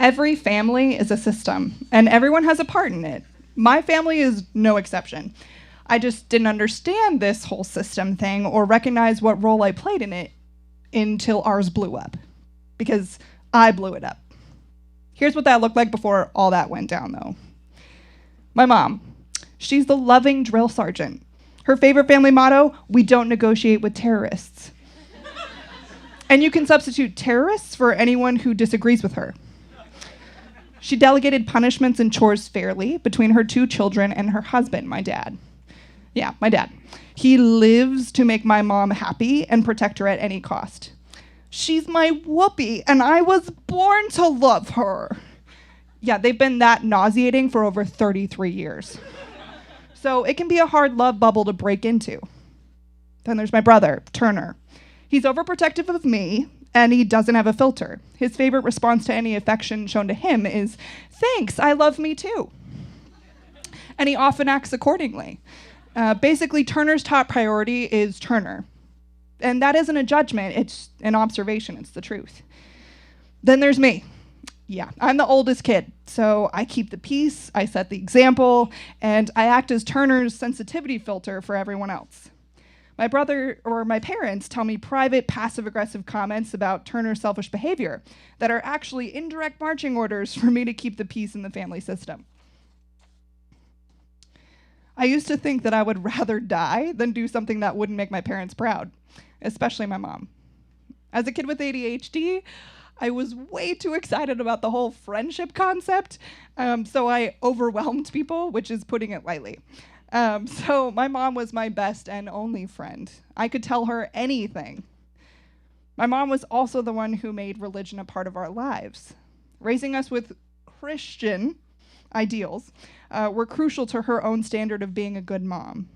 Every family is a system, and everyone has a part in it. My family is no exception. I just didn't understand this whole system thing or recognize what role I played in it until ours blew up, because I blew it up. Here's what that looked like before all that went down, though. My mom, she's the loving drill sergeant. Her favorite family motto, we don't negotiate with terrorists. And you can substitute terrorists for anyone who disagrees with her. She delegated punishments and chores fairly between her 2 children and her husband, my dad. Yeah, my dad. He lives to make my mom happy and protect her at any cost. She's my whoopee, and I was born to love her. Yeah, they've been that nauseating for over 33 years. So it can be a hard love bubble to break into. Then there's my brother, Turner. He's overprotective of me, and he doesn't have a filter. His favorite response to any affection shown to him is, "Thanks, I love me too." And he often acts accordingly. Basically, Turner's top priority is Turner. And that isn't a judgment, it's an observation, it's the truth. Then there's me. Yeah, I'm the oldest kid, so I keep the peace, I set the example, and I act as Turner's sensitivity filter for everyone else. My brother or my parents tell me private passive-aggressive comments about Turner's selfish behavior that are actually indirect marching orders for me to keep the peace in the family system. I used to think that I would rather die than do something that wouldn't make my parents proud, especially my mom. As a kid with ADHD, I was way too excited about the whole friendship concept, so I overwhelmed people, which is putting it lightly. So my mom was my best and only friend. I could tell her anything. My mom was also the one who made religion a part of our lives. Raising us with Christian ideals were crucial to her own standard of being a good mom.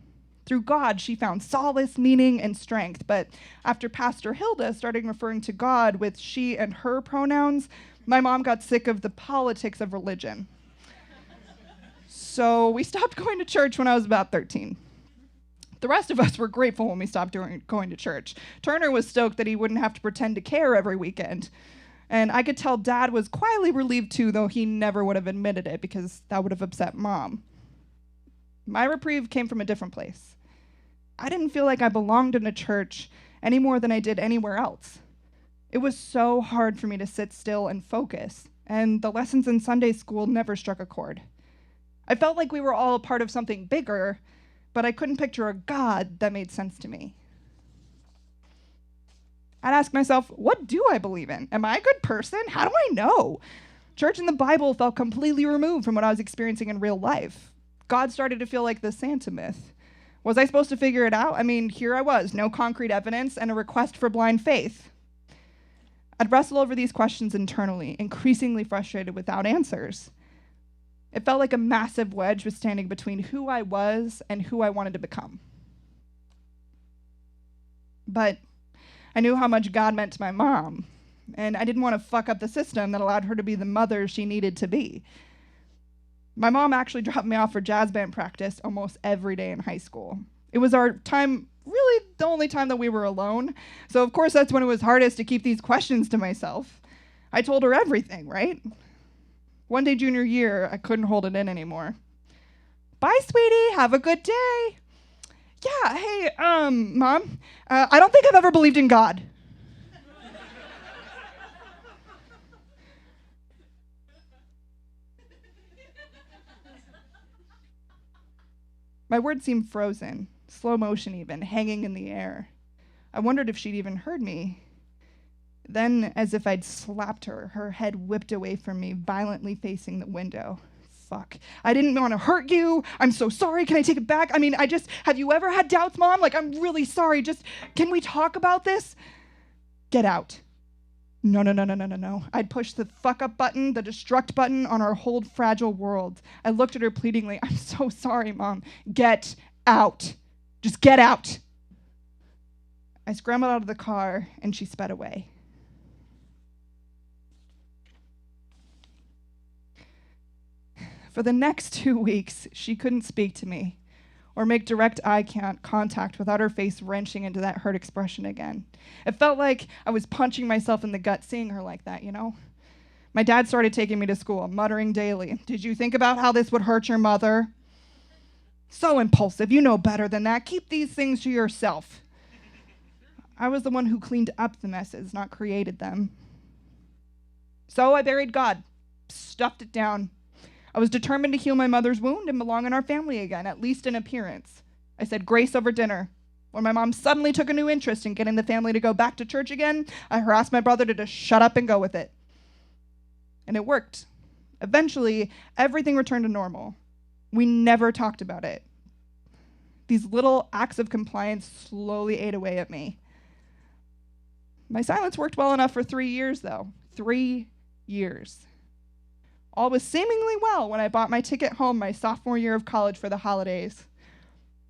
Through God, she found solace, meaning, and strength. But after Pastor Hilda started referring to God with she and her pronouns, my mom got sick of the politics of religion. So we stopped going to church when I was about 13. The rest of us were grateful when we stopped going to church. Turner was stoked that he wouldn't have to pretend to care every weekend. And I could tell Dad was quietly relieved too, though he never would have admitted it because that would have upset Mom. My reprieve came from a different place. I didn't feel like I belonged in a church any more than I did anywhere else. It was so hard for me to sit still and focus, and the lessons in Sunday school never struck a chord. I felt like we were all a part of something bigger, but I couldn't picture a God that made sense to me. I'd ask myself, what do I believe in? Am I a good person? How do I know? Church and the Bible felt completely removed from what I was experiencing in real life. God started to feel like the Santa myth. Was I supposed to figure it out? I mean, here I was, no concrete evidence and a request for blind faith. I'd wrestle over these questions internally, increasingly frustrated without answers. It felt like a massive wedge was standing between who I was and who I wanted to become. But I knew how much God meant to my mom, and I didn't want to fuck up the system that allowed her to be the mother she needed to be. My mom actually dropped me off for jazz band practice almost every day in high school. It was our time, really the only time that we were alone, so of course that's when it was hardest to keep these questions to myself. I told her everything, right? One day junior year, I couldn't hold it in anymore. "Bye, sweetie, have a good day." "Yeah, hey, Mom, I don't think I've ever believed in God." My words seemed frozen, slow motion even, hanging in the air. I wondered if she'd even heard me. Then, as if I'd slapped her, her head whipped away from me, violently facing the window. Fuck. "I didn't want to hurt you. I'm so sorry. Can I take it back? I mean, have you ever had doubts, Mom? Like, I'm really sorry. Can we talk about this?" "Get out." No. I'd push the fuck up button, the destruct button on our whole fragile world. I looked at her pleadingly. "I'm so sorry, Mom. Get out. Just get out." I scrambled out of the car, and she sped away. For the next 2 weeks, she couldn't speak to me or make direct eye contact without her face wrenching into that hurt expression again. It felt like I was punching myself in the gut seeing her like that, you know? My dad started taking me to school, muttering daily, "Did you think about how this would hurt your mother? So impulsive, you know better than that. Keep these things to yourself." I was the one who cleaned up the messes, not created them. So I buried God, stuffed it down. I was determined to heal my mother's wound and belong in our family again, at least in appearance. I said grace over dinner. When my mom suddenly took a new interest in getting the family to go back to church again, I harassed my brother to just shut up and go with it. And it worked. Eventually, everything returned to normal. We never talked about it. These little acts of compliance slowly ate away at me. My silence worked well enough for 3 years, though. 3 years. All was seemingly well when I bought my ticket home my sophomore year of college for the holidays.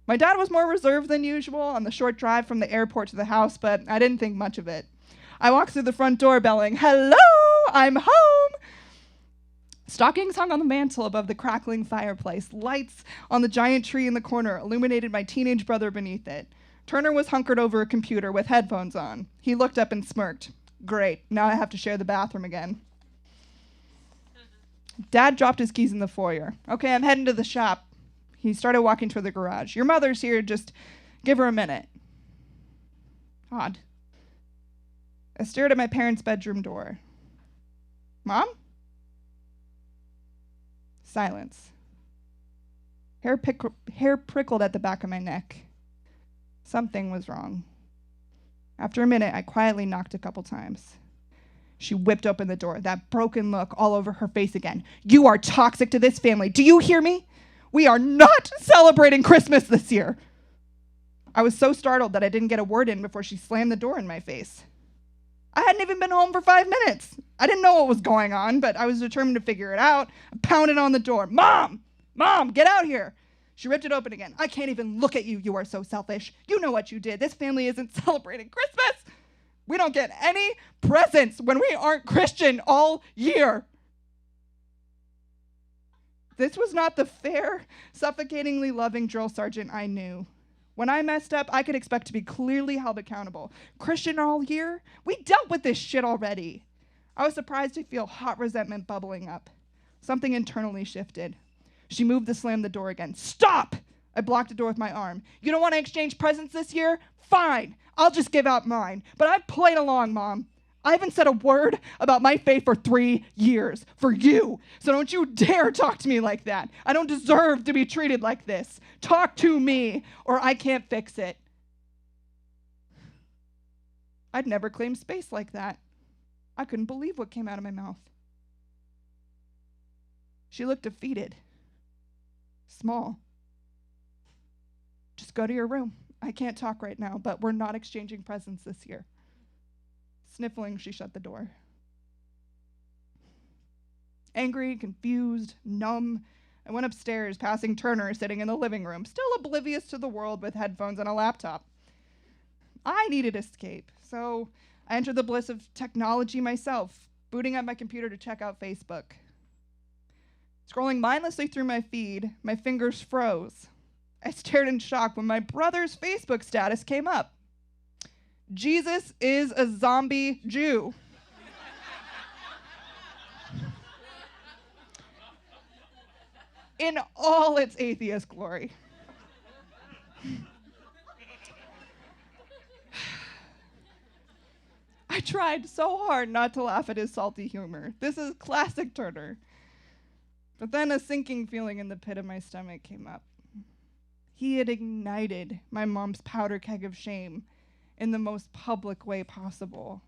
My dad was more reserved than usual on the short drive from the airport to the house, but I didn't think much of it. I walked through the front door belling, "Hello, I'm home!" Stockings hung on the mantel above the crackling fireplace. Lights on the giant tree in the corner illuminated my teenage brother beneath it. Turner was hunkered over a computer with headphones on. He looked up and smirked. Great, now I have to share the bathroom again. Dad dropped his keys in the foyer. "Okay, I'm heading to the shop." He started walking toward the garage. "Your mother's here, just give her a minute." Odd. I stared at my parents' bedroom door. "Mom?" Silence. Hair prickled at the back of my neck. Something was wrong. After a minute, I quietly knocked a couple times. She whipped open the door, that broken look all over her face again. "You are toxic to this family. Do you hear me? We are not celebrating Christmas this year." I was so startled that I didn't get a word in before she slammed the door in my face. I hadn't even been home for 5 minutes. I didn't know what was going on, but I was determined to figure it out. I pounded on the door. "Mom! Mom, get out here!" She ripped it open again. "I can't even look at you. You are so selfish. You know what you did. This family isn't celebrating Christmas. We don't get any presents when we aren't Christian all year." This was not the fair, suffocatingly loving drill sergeant I knew. When I messed up, I could expect to be clearly held accountable. Christian all year? We dealt with this shit already. I was surprised to feel hot resentment bubbling up. Something internally shifted. She moved to slam the door again. "Stop!" I blocked the door with my arm. "You don't want to exchange presents this year? Fine. I'll just give out mine. But I've played along, Mom. I haven't said a word about my faith for 3 years. For you. So don't you dare talk to me like that. I don't deserve to be treated like this. Talk to me, or I can't fix it." I'd never claimed space like that. I couldn't believe what came out of my mouth. She looked defeated. Small. "Just go to your room. I can't talk right now, but we're not exchanging presents this year." Sniffling, she shut the door. Angry, confused, numb, I went upstairs, passing Turner sitting in the living room, still oblivious to the world with headphones and a laptop. I needed escape, so I entered the bliss of technology myself, booting up my computer to check out Facebook. Scrolling mindlessly through my feed, my fingers froze. I stared in shock when my brother's Facebook status came up. "Jesus is a zombie Jew." In all its atheist glory. I tried so hard not to laugh at his salty humor. This is classic Turner. But then a sinking feeling in the pit of my stomach came up. He had ignited my mom's powder keg of shame in the most public way possible.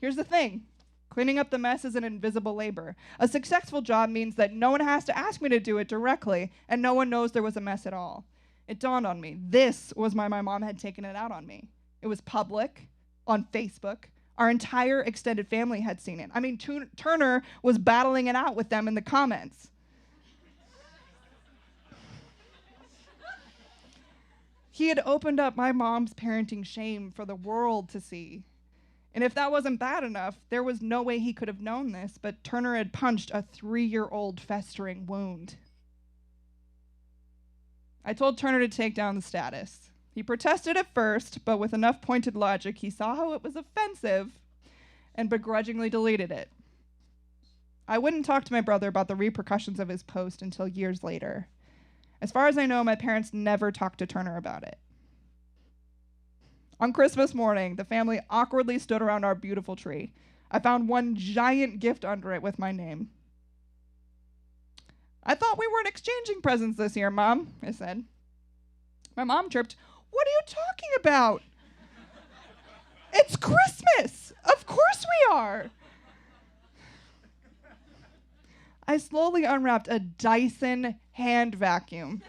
Here's the thing. Cleaning up the mess is an invisible labor. A successful job means that no one has to ask me to do it directly, and no one knows there was a mess at all. It dawned on me. This was why my mom had taken it out on me. It was public, on Facebook. Our entire extended family had seen it. I mean, Turner was battling it out with them in the comments. He had opened up my mom's parenting shame for the world to see. And if that wasn't bad enough, there was no way he could have known this, but Turner had punched a 3-year-old festering wound. I told Turner to take down the status. He protested at first, but with enough pointed logic, he saw how it was offensive and begrudgingly deleted it. I wouldn't talk to my brother about the repercussions of his post until years later. As far as I know, my parents never talked to Turner about it. On Christmas morning, the family awkwardly stood around our beautiful tree. I found one giant gift under it with my name. "I thought we weren't exchanging presents this year, Mom," I said. My mom chirped, "What are you talking about? It's Christmas! Of course we are!" I slowly unwrapped a Dyson hand vacuum.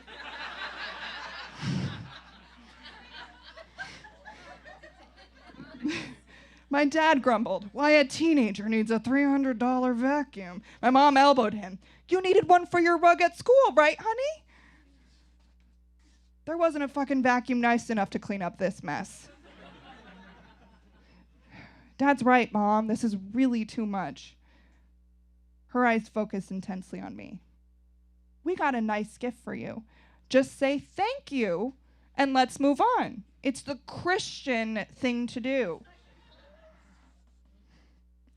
My dad grumbled, "Why, a teenager needs a $300 vacuum." My mom elbowed him. "You needed one for your rug at school, right, honey?" There wasn't a fucking vacuum nice enough to clean up this mess. "Dad's right, Mom. This is really too much." Her eyes focused intensely on me. "We got a nice gift for you. Just say thank you and let's move on. It's the Christian thing to do."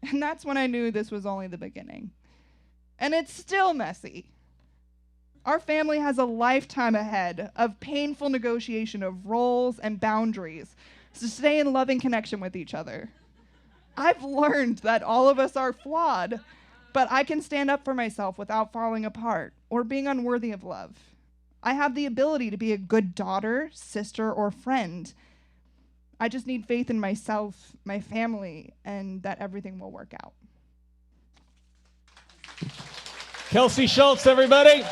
And that's when I knew this was only the beginning. And it's still messy. Our family has a lifetime ahead of painful negotiation of roles and boundaries to stay in loving connection with each other. I've learned that all of us are flawed, but I can stand up for myself without falling apart or being unworthy of love. I have the ability to be a good daughter, sister, or friend. I just need faith in myself, my family, and that everything will work out. Kelsey Schultz, everybody.